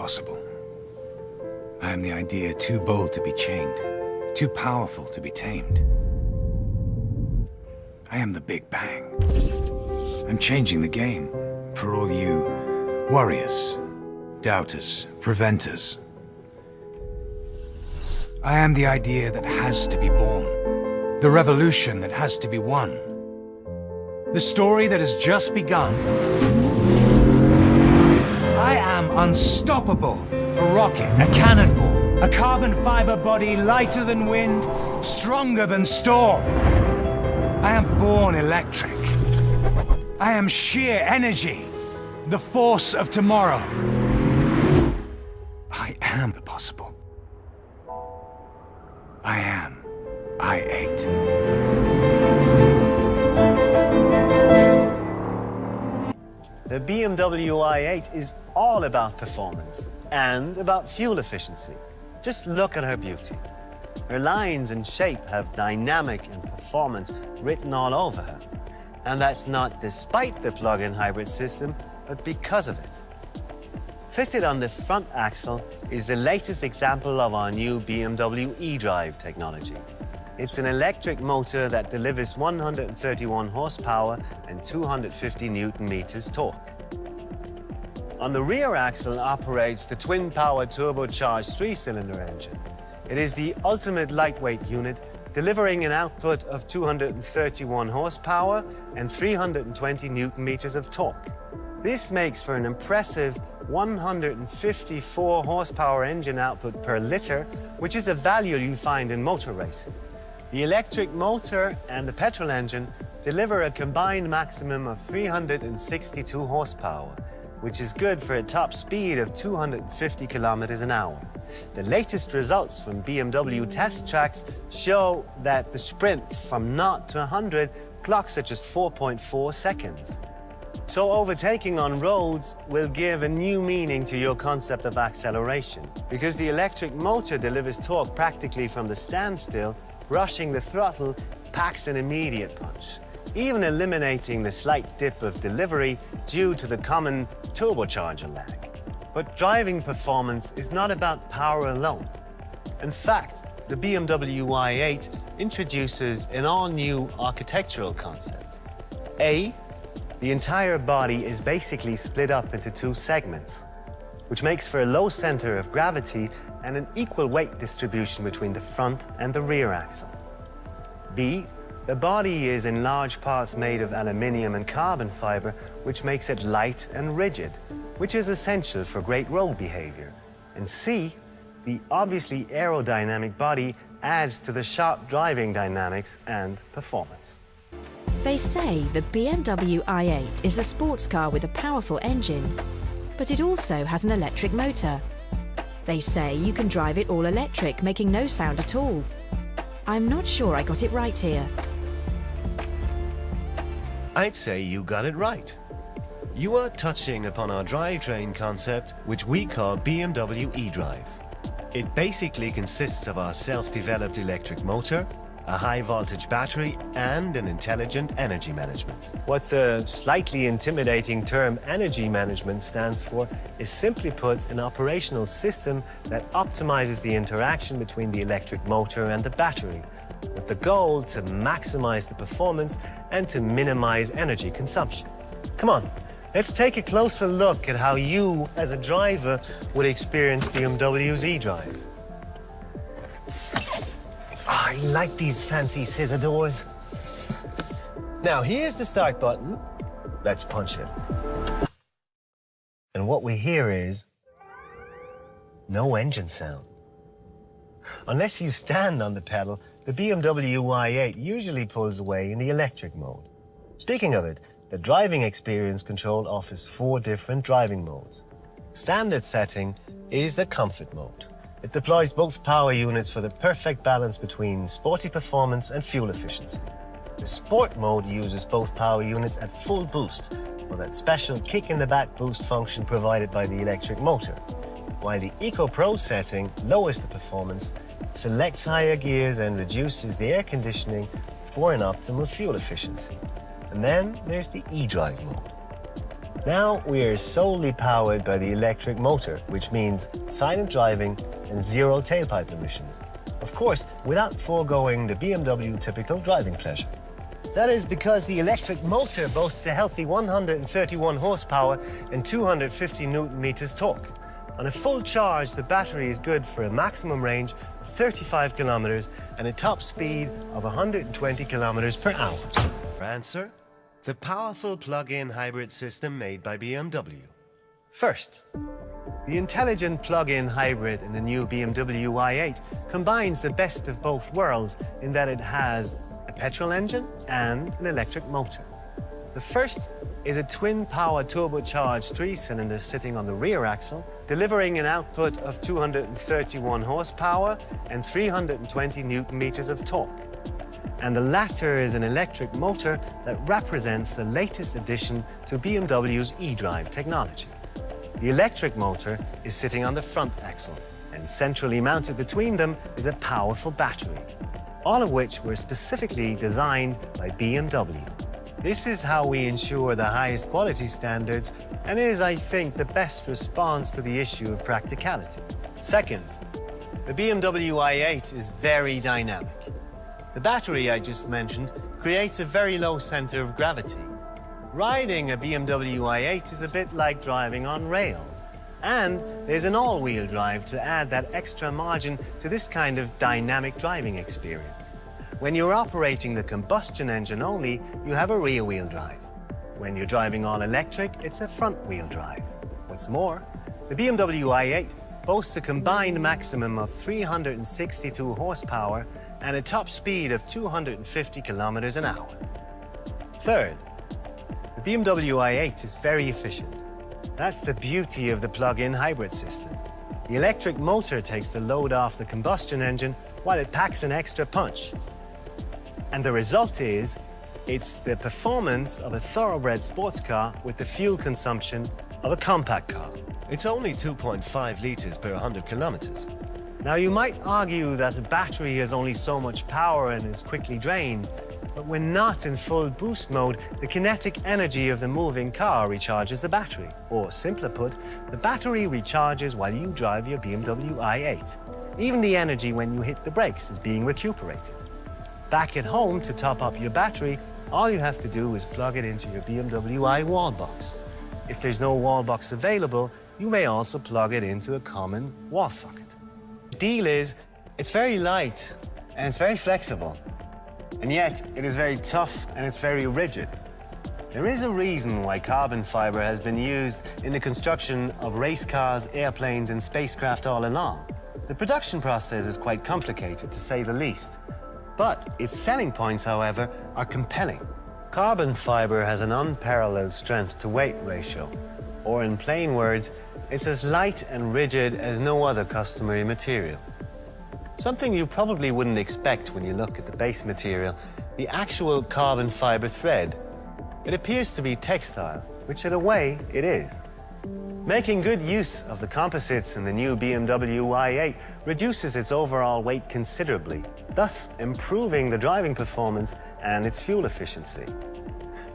impossible. I am the idea too bold to be chained, too powerful to be tamed. I am the Big Bang. I'm changing the game for all you worriers, doubters, preventers. I am the idea that has to be born, the revolution that has to be won, the story that has just begun. I am unstoppable, a rocket, a cannonball, a carbon fiber body lighter than wind, stronger than storm. I am born electric. I am sheer energy, the force of tomorrow. I am the possible. I am I-8. The BMW i8 is all about performance and about fuel efficiency. Just look at her beauty. Her lines and shape have dynamic and performance written all over her. And that's not despite the plug-in hybrid system, but because of it. Fitted on the front axle is the latest example of our new BMW eDrive technology. It's an electric motor that delivers 131 horsepower and 250 Newton-meters torque. On the rear axle operates the twin-power turbocharged three-cylinder engine. It is the ultimate lightweight unit, delivering an output of 231 horsepower and 320 Newton-meters of torque. This makes for an impressive 154 horsepower engine output per liter, which is a value you find in motor racing. The electric motor and the petrol engine deliver a combined maximum of 362 horsepower, which is good for a top speed of 250 kilometers an hour. The latest results from BMW test tracks show that the sprint from 0 to 100 clocks at just 4.4 seconds. So overtaking on roads will give a new meaning to your concept of acceleration, because the electric motor delivers torque practically from the standstill. Rushing the throttle packs an immediate punch, even eliminating the slight dip of delivery due to the common turbocharger lag. But driving performance is not about power alone. In fact, the BMW i8 introduces an all-new architectural concept. The entire body is basically split up into two segments, which makes for a low center of gravity and an equal weight distribution between the front and the rear axle. B, the body is in large parts made of aluminium and carbon fiber, which makes it light and rigid, which is essential for great road behavior. And C, the obviously aerodynamic body adds to the sharp driving dynamics and performance. They say the BMW i8 is a sports car with a powerful engine, but it also has an electric motor. They say you can drive it all electric, making no sound at all. I'm not sure I got it right here. I'd say you got it right. You are touching upon our drivetrain concept, which we call BMW eDrive. It basically consists of our self-developed electric motor, a high-voltage battery, and an intelligent energy management. What the slightly intimidating term energy management stands for is, simply put, an operational system that optimizes the interaction between the electric motor and the battery, with the goal to maximize the performance and to minimize energy consumption. Come on, let's take a closer look at how you, as a driver, would experience BMW's eDrive. I like these fancy scissor doors. Now, here's the start button. Let's punch it. And what we hear is no engine sound. Unless you stand on the pedal, the BMW i8 usually pulls away in the electric mode. Speaking of it, the driving experience control offers 4 different driving modes. Standard setting is the comfort mode. It deploys both power units for the perfect balance between sporty performance and fuel efficiency. The Sport mode uses both power units at full boost, for that special kick-in-the-back boost function provided by the electric motor, while the Eco Pro setting lowers the performance, selects higher gears and reduces the air conditioning for an optimal fuel efficiency. And then there's the eDrive mode. Now we are solely powered by the electric motor, which means silent driving and zero tailpipe emissions. Of course, without foregoing the BMW typical driving pleasure. That is because the electric motor boasts a healthy 131 horsepower and 250 Nm torque. On a full charge, the battery is good for a maximum range of 35 kilometers and a top speed of 120 kilometers per hour. Answer: the powerful plug-in hybrid system made by BMW. First, the intelligent plug-in hybrid in the new BMW i8 combines the best of both worlds in that it has a petrol engine and an electric motor. The first is a twin-power turbocharged 3-cylinder sitting on the rear axle, delivering an output of 231 horsepower and 320 Nm of torque. And the latter is an electric motor that represents the latest addition to BMW's eDrive technology. The electric motor is sitting on the front axle, and centrally mounted between them is a powerful battery, all of which were specifically designed by BMW. This is how we ensure the highest quality standards and is, I think, the best response to the issue of practicality. Second, the BMW i8 is very dynamic. The battery I just mentioned creates a very low center of gravity. Riding a BMW i8 is a bit like driving on rails. And there's an all-wheel drive to add that extra margin to this kind of dynamic driving experience. When you're operating the combustion engine only, you have a rear-wheel drive. When you're driving all electric, it's a front-wheel drive. What's more, the BMW i8 boasts a combined maximum of 362 horsepower and a top speed of 250 kilometers an hour. Third, the BMW i8 is very efficient. That's the beauty of the plug-in hybrid system. The electric motor takes the load off the combustion engine while it packs an extra punch. And the result is, it's the performance of a thoroughbred sports car with the fuel consumption of a compact car. It's only 2.5 liters per 100 kilometers. Now, you might argue that a battery has only so much power and is quickly drained, but when not in full boost mode, the kinetic energy of the moving car recharges the battery. Or simpler put, the battery recharges while you drive your BMW i8. Even the energy when you hit the brakes is being recuperated. Back at home, to top up your battery, all you have to do is plug it into your BMW i wall box. If there's no wall box available, you may also plug it into a common wall socket. The deal is, it's very light and it's very flexible. And yet, it is very tough and it's very rigid. There is a reason why carbon fiber has been used in the construction of race cars, airplanes, and spacecraft all along. The production process is quite complicated, to say the least. But its selling points, however, are compelling. Carbon fiber has an unparalleled strength-to-weight ratio, or in plain words, it's as light and rigid as no other customary material. Something you probably wouldn't expect when you look at the base material, the actual carbon fiber thread. It appears to be textile, which in a way it is. Making good use of the composites in the new BMW i8 reduces its overall weight considerably, thus improving the driving performance and its fuel efficiency.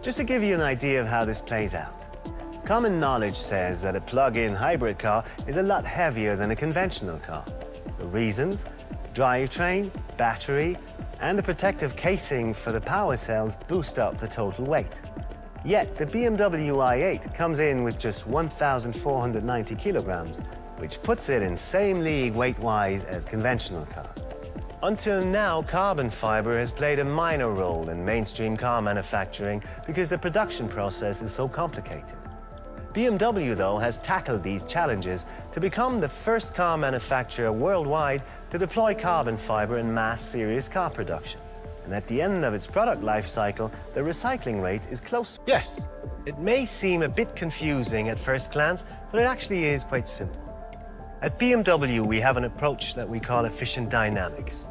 Just to give you an idea of how this plays out, common knowledge says that a plug-in hybrid car is a lot heavier than a conventional car. The reasons: drivetrain, battery, and the protective casing for the power cells boost up the total weight. Yet the BMW i8 comes in with just 1,490 kilograms, which puts it in same league weight-wise as conventional cars. Until now, carbon fiber has played a minor role in mainstream car manufacturing because the production process is so complicated. BMW, though, has tackled these challenges to become the first car manufacturer worldwide to deploy carbon fiber in mass series car production. And at the end of its product life cycle, the recycling rate is close. Yes, it may seem a bit confusing at first glance, but it actually is quite simple. At BMW, we have an approach that we call efficient dynamics.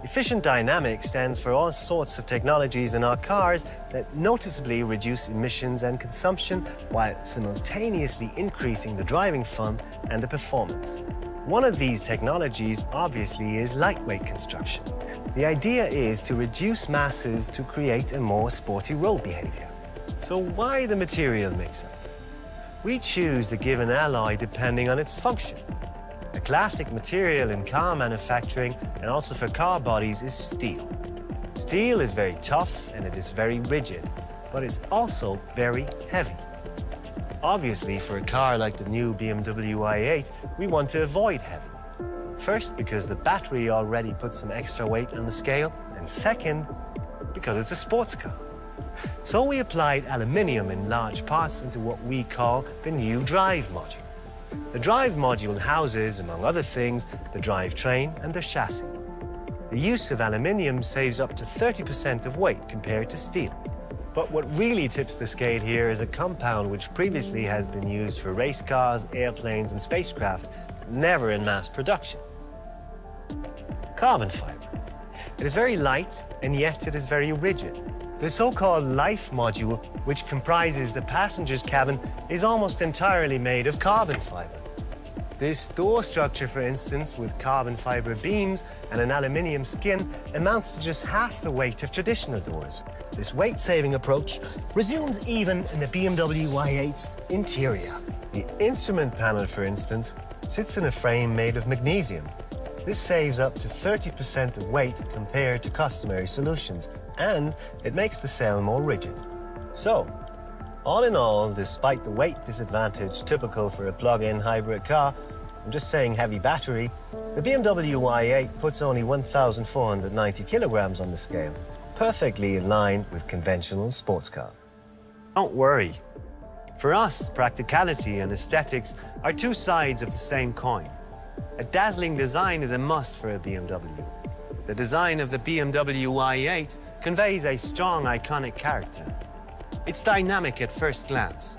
Efficient dynamics stands for all sorts of technologies in our cars that noticeably reduce emissions and consumption while simultaneously increasing the driving fun and the performance. One of these technologies, obviously, is lightweight construction. The idea is to reduce masses to create a more sporty road behavior. So why the material mix-up? We choose the given alloy depending on its function. A classic material in car manufacturing and also for car bodies is steel. Steel is very tough and it is very rigid, but it's also very heavy. Obviously, for a car like the new BMW i8, we want to avoid heavy. First, because the battery already puts some extra weight on the scale, and second, because it's a sports car. So we applied aluminium in large parts into what we call the new drive module. The drive module houses, among other things, the drivetrain and the chassis. The use of aluminium saves up to 30% of weight compared to steel. But what really tips the scale here is a compound which previously has been used for race cars, airplanes and spacecraft, never in mass production. Carbon fiber. It is very light and yet it is very rigid. The so-called life module, which comprises the passenger's cabin, is almost entirely made of carbon fiber. This door structure, for instance, with carbon fiber beams and an aluminium skin, amounts to just half the weight of traditional doors. This weight-saving approach resumes even in the BMW i8's interior. The instrument panel, for instance, sits in a frame made of magnesium. This saves up to 30% of weight compared to customary solutions, and it makes the cell more rigid. So, all in all, despite the weight disadvantage typical for a plug-in hybrid car, I'm just saying heavy battery, the BMW i8 puts only 1,490 kilograms on the scale, perfectly in line with conventional sports cars. Don't worry. For us, practicality and aesthetics are two sides of the same coin. A dazzling design is a must for a BMW. The design of the BMW i8 conveys a strong, iconic character. It's dynamic at first glance.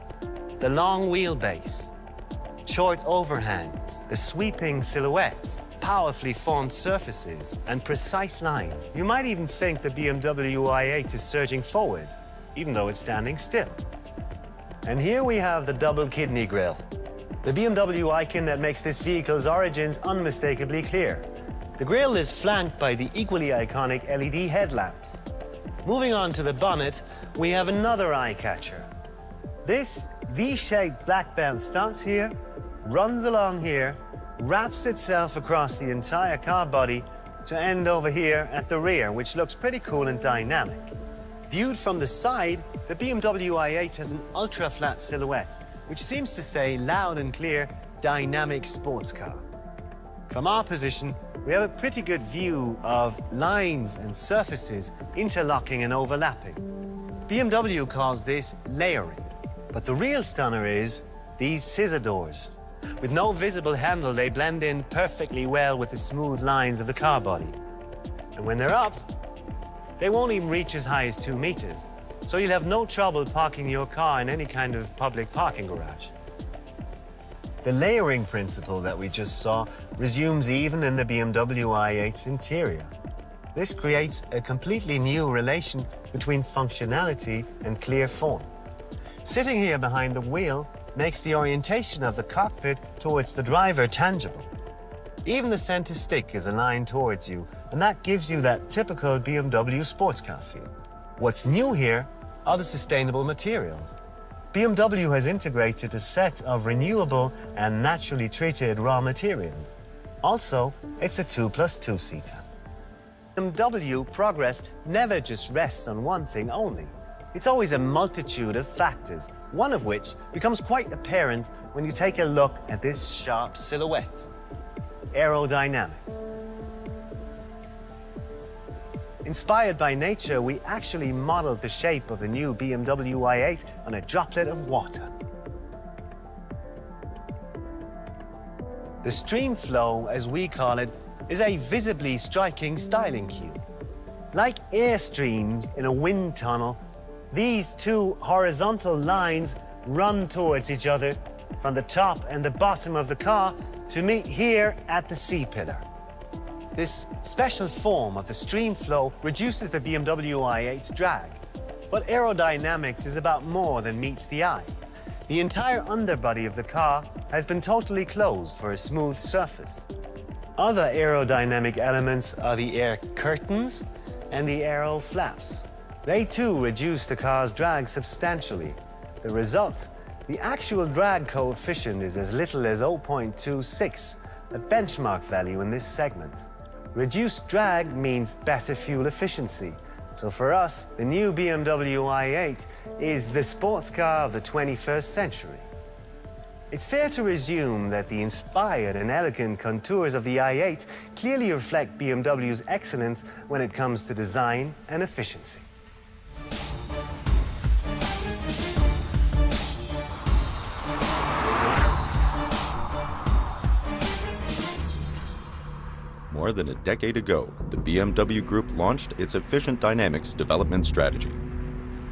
The long wheelbase, short overhangs, the sweeping silhouettes, powerfully formed surfaces, and precise lines. You might even think the BMW i8 is surging forward, even though it's standing still. And here we have the double kidney grille, the BMW icon that makes this vehicle's origins unmistakably clear. The grille is flanked by the equally iconic LED headlamps. Moving on to the bonnet, we have another eye-catcher. This V-shaped black belt starts here, runs along here, wraps itself across the entire car body to end over here at the rear, which looks pretty cool and dynamic. Viewed from the side, the BMW i8 has an ultra-flat silhouette, which seems to say loud and clear, dynamic sports car. From our position, we have a pretty good view of lines and surfaces interlocking and overlapping. BMW calls this layering, but the real stunner is these scissor doors. With no visible handle, they blend in perfectly well with the smooth lines of the car body. And when they're up, they won't even reach as high as 2 meters. So you'll have no trouble parking your car in any kind of public parking garage. The layering principle that we just saw resumes even in the BMW i8's interior. This creates a completely new relation between functionality and clear form. Sitting here behind the wheel makes the orientation of the cockpit towards the driver tangible. Even the center stick is aligned towards you, and that gives you that typical BMW sports car feel. What's new here are the sustainable materials. BMW has integrated a set of renewable and naturally treated raw materials. Also, it's a 2+2 seater. BMW progress never just rests on one thing only. It's always a multitude of factors, one of which becomes quite apparent when you take a look at this sharp silhouette. Aerodynamics. Inspired by nature, we actually modeled the shape of the new BMW i8 on a droplet of water. The stream flow, as we call it, is a visibly striking styling cue. Like air streams in a wind tunnel, these two horizontal lines run towards each other from the top and the bottom of the car to meet here at the C-pillar. This special form of the stream flow reduces the BMW i8's drag. But aerodynamics is about more than meets the eye. The entire underbody of the car has been totally closed for a smooth surface. Other aerodynamic elements are the air curtains and the aero flaps. They too reduce the car's drag substantially. The result The actual drag coefficient is as little as 0.26, a benchmark value in this segment. Reduced drag means better fuel efficiency. So for us, the new BMW i8 is the sports car of the 21st century. It's fair to assume that the inspired and elegant contours of the i8 clearly reflect BMW's excellence when it comes to design and efficiency. More than a decade ago, the BMW Group launched its Efficient Dynamics development strategy.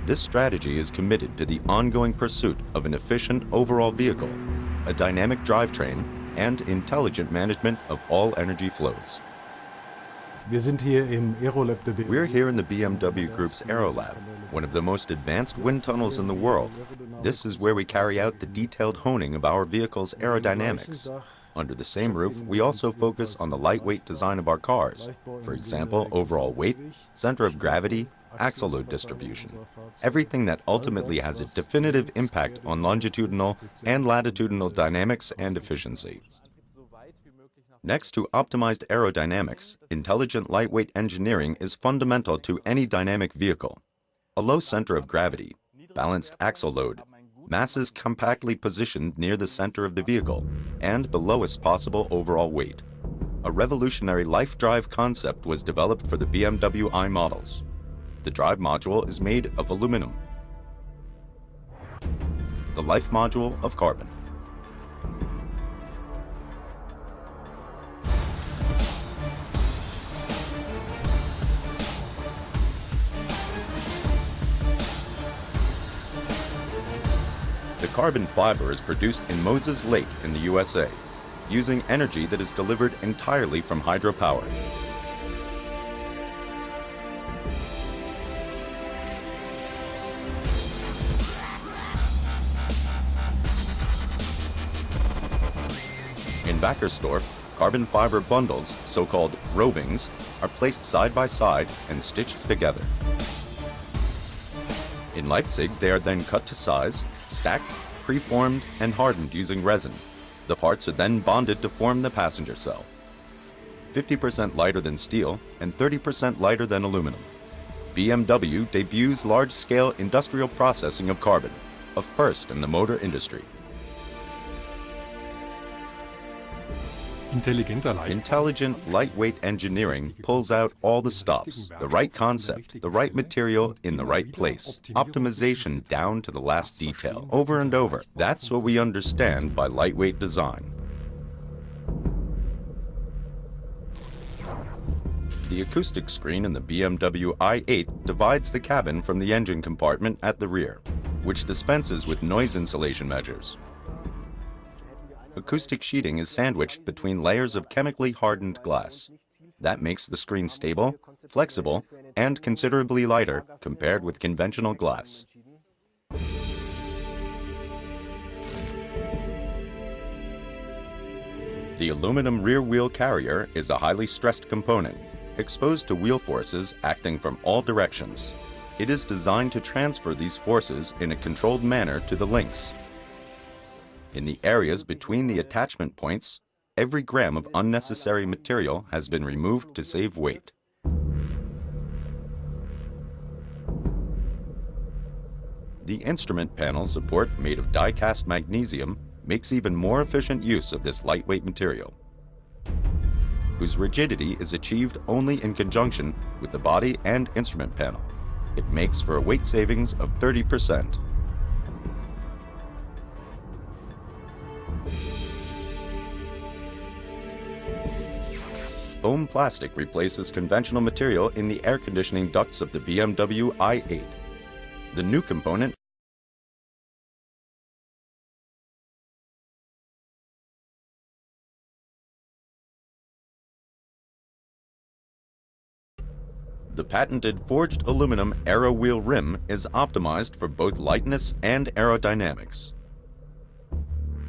This strategy is committed to the ongoing pursuit of an efficient overall vehicle, a dynamic drivetrain, and intelligent management of all energy flows. We're here in the BMW Group's Aero Lab, one of the most advanced wind tunnels in the world. This is where we carry out the detailed honing of our vehicle's aerodynamics. Under the same roof, we also focus on the lightweight design of our cars. For example, overall weight, center of gravity, axle load distribution. Everything that ultimately has a definitive impact on longitudinal and latitudinal dynamics and efficiency. Next to optimized aerodynamics, intelligent lightweight engineering is fundamental to any dynamic vehicle. A low center of gravity, balanced axle load, masses compactly positioned near the center of the vehicle, and the lowest possible overall weight. A revolutionary life drive concept was developed for the BMW i models. The drive module is made of aluminum, the life module of carbon. The carbon fiber is produced in Moses Lake in the USA, using energy that is delivered entirely from hydropower. In Wackersdorf, carbon fiber bundles, so-called rovings, are placed side by side and stitched together. In Leipzig, they are then cut to size, stacked, preformed, and hardened using resin. The parts are then bonded to form the passenger cell. 50% lighter than steel and 30% lighter than aluminum. BMW debuts large-scale industrial processing of carbon, a first in the motor industry. Intelligent, lightweight engineering pulls out all the stops, the right concept, the right material in the right place, optimization down to the last detail, over and over. That's what we understand by lightweight design. The acoustic screen in the BMW i8 divides the cabin from the engine compartment at the rear, which dispenses with noise insulation measures. Acoustic sheeting is sandwiched between layers of chemically hardened glass. That makes the screen stable, flexible, and considerably lighter compared with conventional glass. The aluminum rear wheel carrier is a highly stressed component, exposed to wheel forces acting from all directions. It is designed to transfer these forces in a controlled manner to the links. In the areas between the attachment points, every gram of unnecessary material has been removed to save weight. The instrument panel support made of die-cast magnesium makes even more efficient use of this lightweight material, whose rigidity is achieved only in conjunction with the body and instrument panel. It makes for a weight savings of 30%. Foam plastic replaces conventional material in the air conditioning ducts of the BMW i8. The new component The patented forged aluminum aero wheel rim is optimized for both lightness and aerodynamics.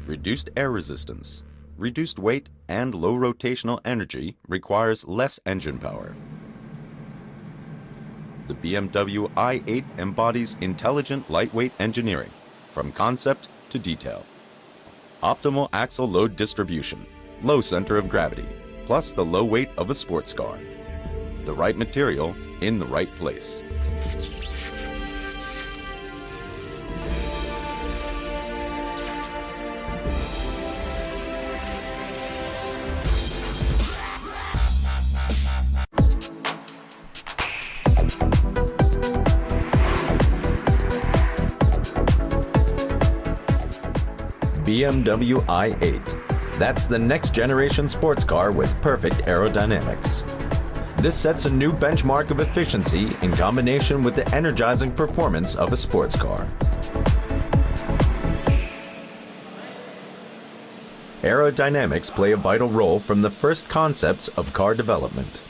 Reduced air resistance, reduced weight, and low rotational energy requires less engine power. The BMW i8 embodies intelligent lightweight engineering, from concept to detail. Optimal axle load distribution, low center of gravity, plus the low weight of a sports car. The right material in the right place. BMW i8. That's the next generation sports car with perfect aerodynamics. This sets a new benchmark of efficiency in combination with the energizing performance of a sports car. Aerodynamics play a vital role from the first concepts of car development.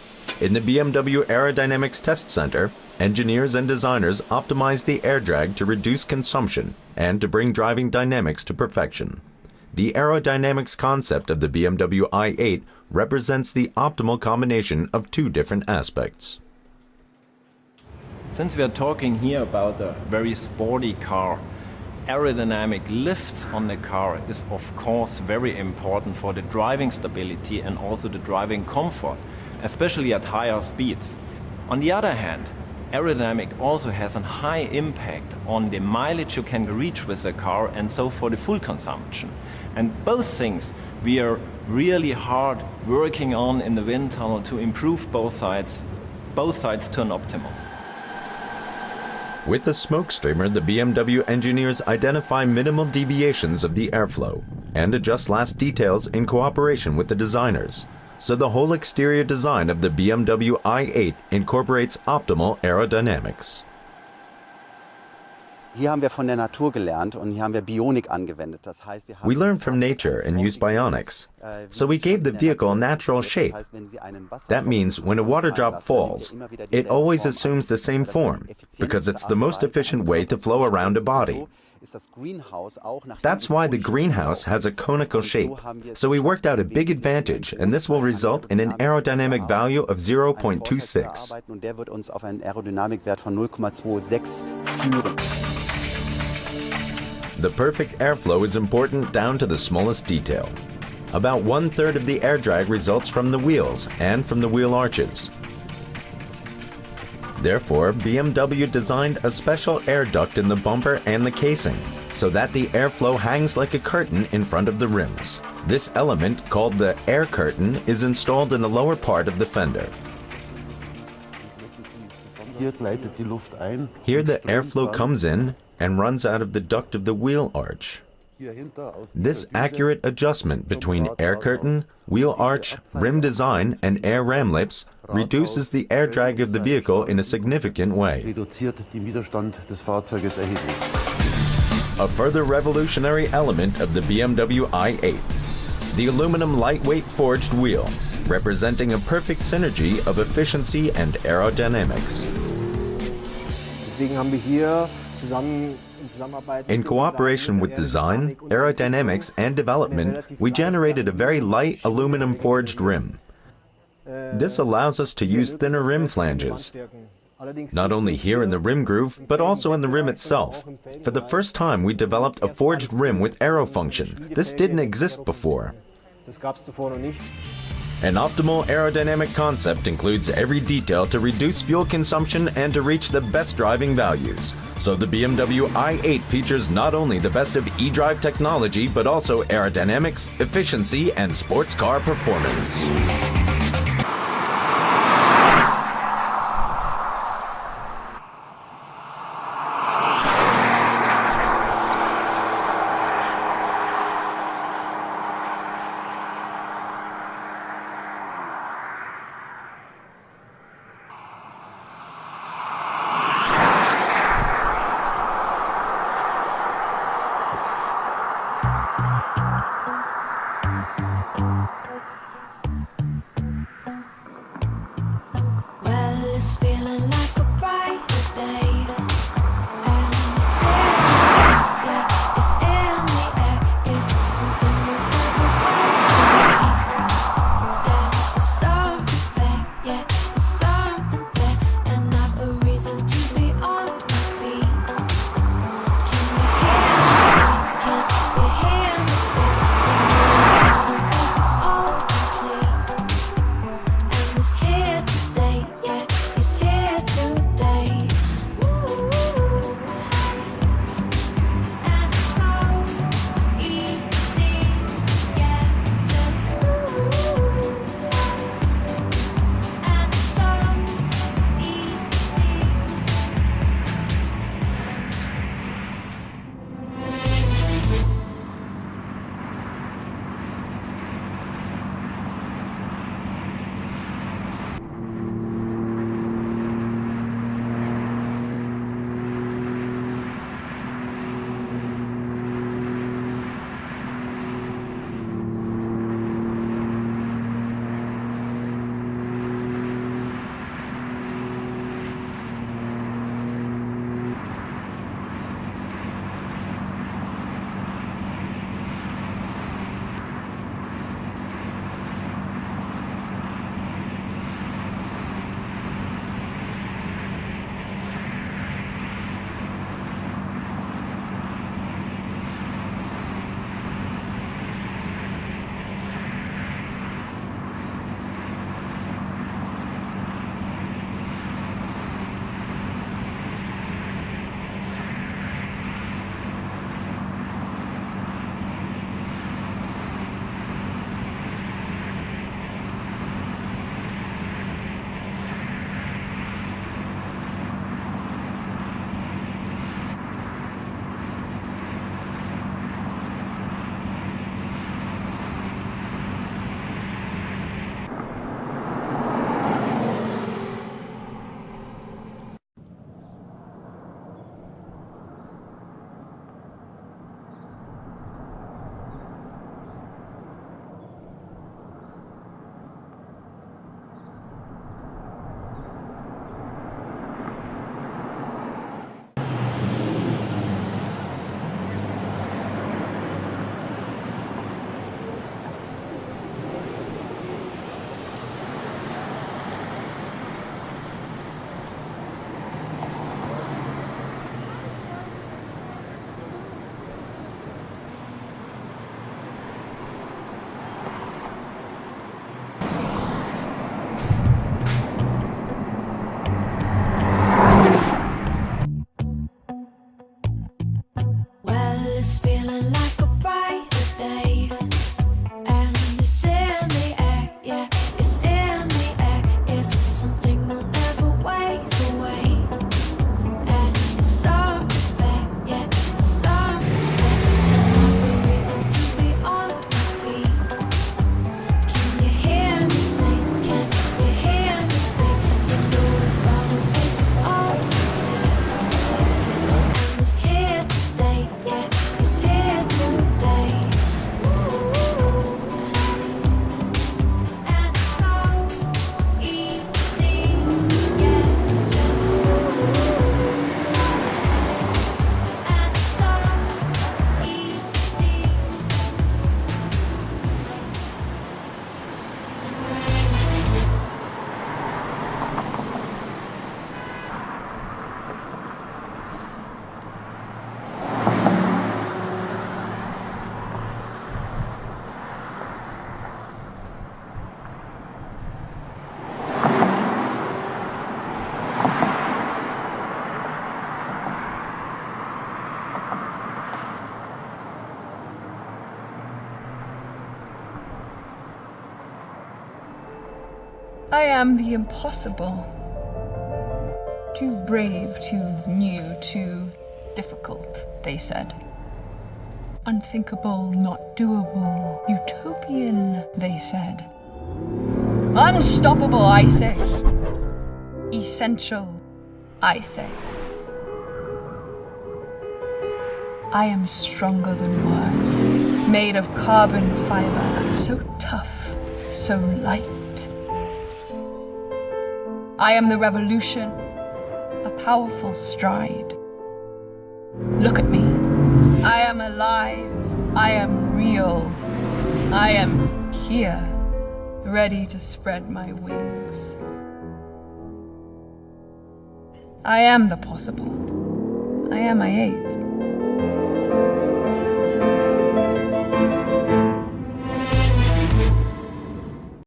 In the BMW Aerodynamics Test Center, engineers and designers optimize the air drag to reduce consumption and to bring driving dynamics to perfection. The aerodynamics concept of the BMW i8 represents the optimal combination of two different aspects. Since we are talking here about a very sporty car, aerodynamic lifts on the car is of course very important for the driving stability and also the driving comfort, especially at higher speeds. On the other hand, aerodynamic also has a high impact on the mileage you can reach with the car and so for the fuel consumption. And both things we are really hard working on in the wind tunnel to improve both sides to an optimum. With the smoke streamer, the BMW engineers identify minimal deviations of the airflow and adjust last details in cooperation with the designers. So the whole exterior design of the BMW i8 incorporates optimal aerodynamics. Hier haben wir von der Natur gelernt und hier haben wir Bionik angewendet. Das heißt, wir haben We learned from nature and used bionics. So we gave the vehicle a natural shape. That means when a water drop falls, it always assumes the same form because it's the most efficient way to flow around a body. That's why the greenhouse has a conical shape. So we worked out a big advantage, and this will result in an aerodynamic value of 0.26. Und der wird uns auf einen Aerodynamikwert von 0,26 führen. The perfect airflow is important down to the smallest detail. About 1/3 of the air drag results from the wheels and from the wheel arches. Therefore, BMW designed a special air duct in the bumper and the casing, so that the airflow hangs like a curtain in front of the rims. This element, called the air curtain, is installed in the lower part of the fender. Hier gleitet die Luft ein. Here the airflow comes in and runs out of the duct of the wheel arch. This accurate adjustment between air curtain, wheel arch, rim design, and air ram lips reduces the air drag of the vehicle in a significant way. Reduziert den Widerstand des Fahrzeuges erheblich. A further revolutionary element of the BMW i8, the aluminum lightweight forged wheel, representing a perfect synergy of efficiency and aerodynamics. Deswegen haben wir hier zusammen In cooperation with design, aerodynamics, and development, we generated a very light aluminum forged rim. This allows us to use thinner rim flanges, not only here in the rim groove, but also in the rim itself. For the first time, we developed a forged rim with aero function. This didn't exist before. An optimal aerodynamic concept includes every detail to reduce fuel consumption and to reach the best driving values. So the BMW i8 features not only the best of e-drive technology, but also aerodynamics, efficiency, and sports car performance. Well, it's feeling like a bright day, and it's in the air. It's something we'll never wait. Yeah, it's something, yeah, it's something there, and I've a reason to be on my feet. Can you hear me sing? I am the impossible. Too brave, too new, too difficult, they said. Unthinkable, not doable, utopian, they said. Unstoppable, I say. Essential, I say. I am stronger than words, made of carbon fiber, so tough, so light. I am the revolution, a powerful stride. Look at me. I am alive. I am real. I am here, ready to spread my wings. I am the possible. I am I8.